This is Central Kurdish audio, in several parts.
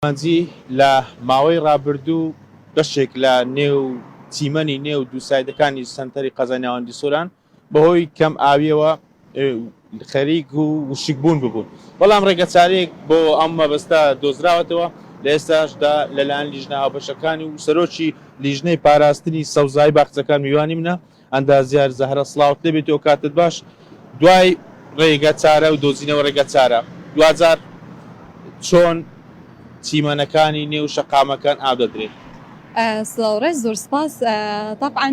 مانجی لە ماوەی ڕابردوو بەشێک لە نێو چیمەنی نێو دوو سایدەکانی سنتەری قەزاناوەندی سۆران بەهۆی کەم ئاویەوە خەریک و وشکبوون ببوون. بەڵام ڕێگەچارەیەک بۆ ئەم مەبەستە دۆزراوەتەوە لە ئێستاشدا لەلایەن لیژنە هاوبەشەکانی و سەرۆکی لیژنەی پاراستنی سەوزایی باخچەکان میوانی منە ئەندازیار زەهرە سڵاوت لێبێتەوە کاتت باش. دوای ڕێگەچارە و دۆزینەوە ڕێگەچارە دوجار چۆن چیمەنەکانی نێو شەقامەکان ئاو دەدرێت. سڵاوڕێز زۆر سپاس. طبعا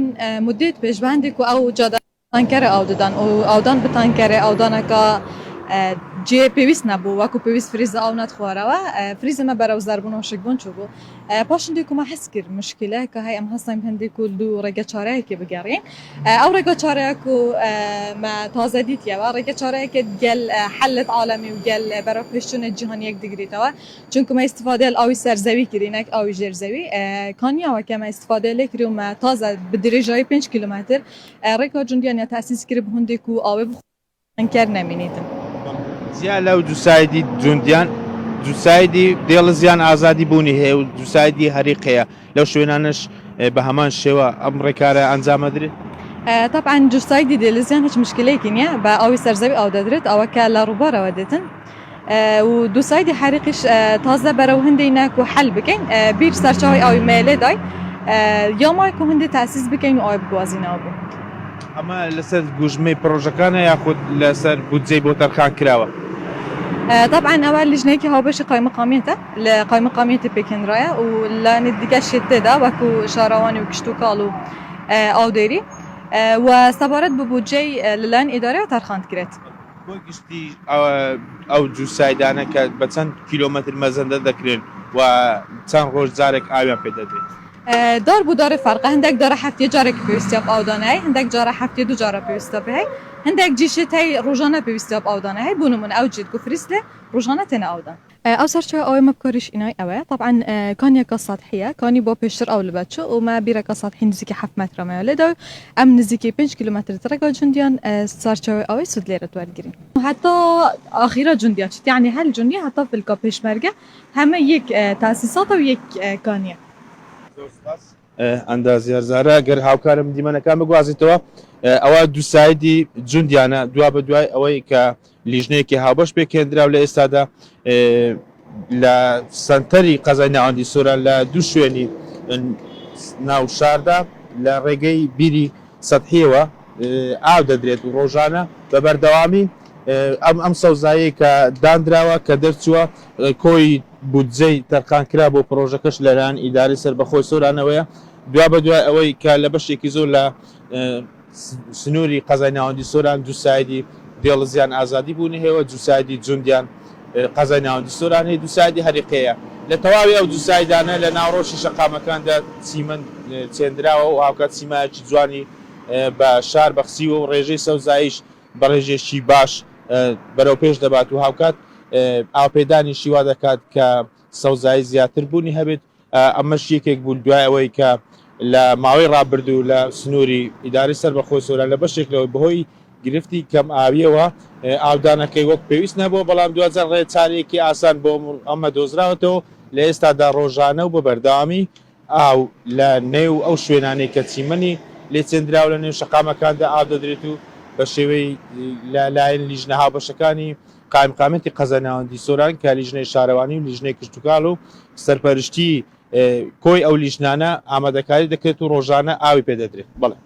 مدێت پێشبندێک و ئەو جادانکەرە ئاو دەدان و ئاودان بتانکەرە ئاودانەکە جێ پێویست نەبوو وەکو پێویست فریزە ئاو نەتخوارەوە فریزەمە بەرەو زەربوون و شکبوون چوو بوو پاشندێکمە حس کرد مشکلە کە هەی ئەم هەستیم هەندێک و دوو ڕێگەچارەیەکی بگەڕین ئەو ڕێگەچارەیەک و ما تازە دیتیەوە ڕێگەچارەیەکە گەل حلت عالەمی و گەل بەرەو پێشچوونە جیهانیەک دەگریتەوە چونکە استفادە ئاوی سەرزەوی کردینەک ئاوی ژێرزەوی کانیاوە کە استفادە لێ کردی و ما تازە بدرێژایی 5 کیلومتر ڕێگە جوندیان تاسیس کرد هەندێک و ئاوێ بخۆنکەر نەمینیتن. زیان لەو دووسایدی جوندیان دووسایدی دێڵزیان ئازادی بوونی هەیە و دووسایدی هەریقەیە لەو شوێنانش بە هەمان شێوە ئەم ڕێکارە ئەنجامەدرێت. طبعا دووسایدی دێڵزیان هیچ مشکلەیەکی نییە بە ئەوی سەرزەوی ئاو دەدرێت ئەوەکە لە ڕووبارەوە دێتن و دووسایدی حریقیش تازە بەرەو هەندەی ناک و حل بکەین بیر سەرچاوی ئەوی مێلێ دای یا مایک و هەندێک تاسیس بکەین و ئاوی بگوازینەوە بوو. ئەمە لەسەر گوژمەی پرۆژەکانە یاخود لەسەر بودجەی بۆ تەرخان کراوە. طبعا ئەوە لیژنەیەکی هاوبەشی قایمەقامیەتە لە قایمەقامیەتی پێکەندرایە و لە دیگە شێتێدا وەکو شاراوانی و کشت و کاڵ و ئاودێری و سەبارەت بە بودجەی لەلایەن ئیدارەوە تەرخان کرێت. بۆ گشتی ئەو جووسایدانە کە بە چەند کیلۆمەتر مەزەندە دەکرێن و چەند ڕۆژ جارێک ئاویان پێ دەدرێت. دار بۆ دارێ فەرقە هەندێک دارە هەفتەیە جارێکی پێویستیە ئاودانایی هەندێک جارە هەفتەیە دوو جارە پێویستە بهەی هەندێک جیشت هەی ڕۆژانە پێویستە ئاودانە هەی بوون من ئەو جیت و فریستێ ڕۆژانە تێنە ئاودان. ئەو سەرچاوی ئەوەی مەبکۆریش ئینای ئەوەیە طبعا کانیەکە سەطحیە کانی بۆ پێشتر ئەو لەبەچوو و ما بیرەکە سەطحی نزیکی 7 مەترەمەوە لێدا ئەم نزیکی 5 کیلومتر ڕێگا جوندیان سەرچاوی ئەوەی سود لێرە وەرگرین حتی آخرە جوندیان چیت یعنی هەل جوندی حتی فلکا پێشمەرگە هەمە یەک تاسیسات و یەک کانیە. ئەندازیار زارە گەر هاوکارم دیمەنەکان بگوازیتەوە ئەوە دووسایدی جوندیانە دوا بە دوای ئەوەی کە لیژنەیەکی هاوبەش پێکێنراو لە ئێستادا لە سنتەری قەزاناوەندی سۆران لە دوو شوێنی ناو شاردا لە ڕێگەی بیری سەدحیەوە ئاو دەدرێت و ڕۆژانە بە بەردەوامی ئەم سەوزایی کە دانراوە کە دەرچووە کۆی بودجەی تەرخانکرا بۆ پرۆژەکەش لەلایەن ئیداری سەربەخۆی سۆرانەوەیە دوا بە دوای ئەوەی کە لە بەشێکی زۆر لە سنووری قەزاناوەندی سۆران دووسایدی دێڵزیان ئازادی بوونی هەیە دووسایدی جوندیان قەزاناوەندی سۆران هەیە دووسایدی هەریقەیە لە تەواوی ئەو دووسایدانە لە ناوڕۆژی شەقامەکاندا چیمەن چێندراوە و هاوکات چیمایەکی جوانی بە شار بەخسیوە و ڕێژەی سەوزاییش بە ڕێژێکی باش بەرەو پێش دەبات و هاوکات ئاوپێدانی شیوا دەکات کە سەوزایی زیاتر بوونی هەبێت ئەمەش یەکێک بوون دوای ئەوەی کە لە ماوەی ڕابردوو لە سنووری ئیداری سەربەخۆی سۆران لە بەشێکەوەی بەهۆی گرفتی کەم ئاویەوە ئاودانەکەی وەک پێویست نەبووە بەڵام دوجار ڕێچارێکی ئاسان بۆ ئەمە دۆزراوەتەوە لە ئێستادا ڕۆژانە و بە بەردەوامی ئاو لە نێو ئەو شوێنانەی کە چیمەنی لێ چێندراو لە نێو شەقامەکاندا ئاو دەدرێت و بە شێوەی لایەن لیژنە هاوبەشەکانی قایمقامەتی قەزاناوەندی سۆران کە لیژنەی شارەوانی و لیژنەی کشتتوکاڵ و سەرپەرشتی کۆی ئەو لیژنانە ئامادەکاری دەکرێت و ڕۆژانە ئاوی پێدەدرێت. بەڵێ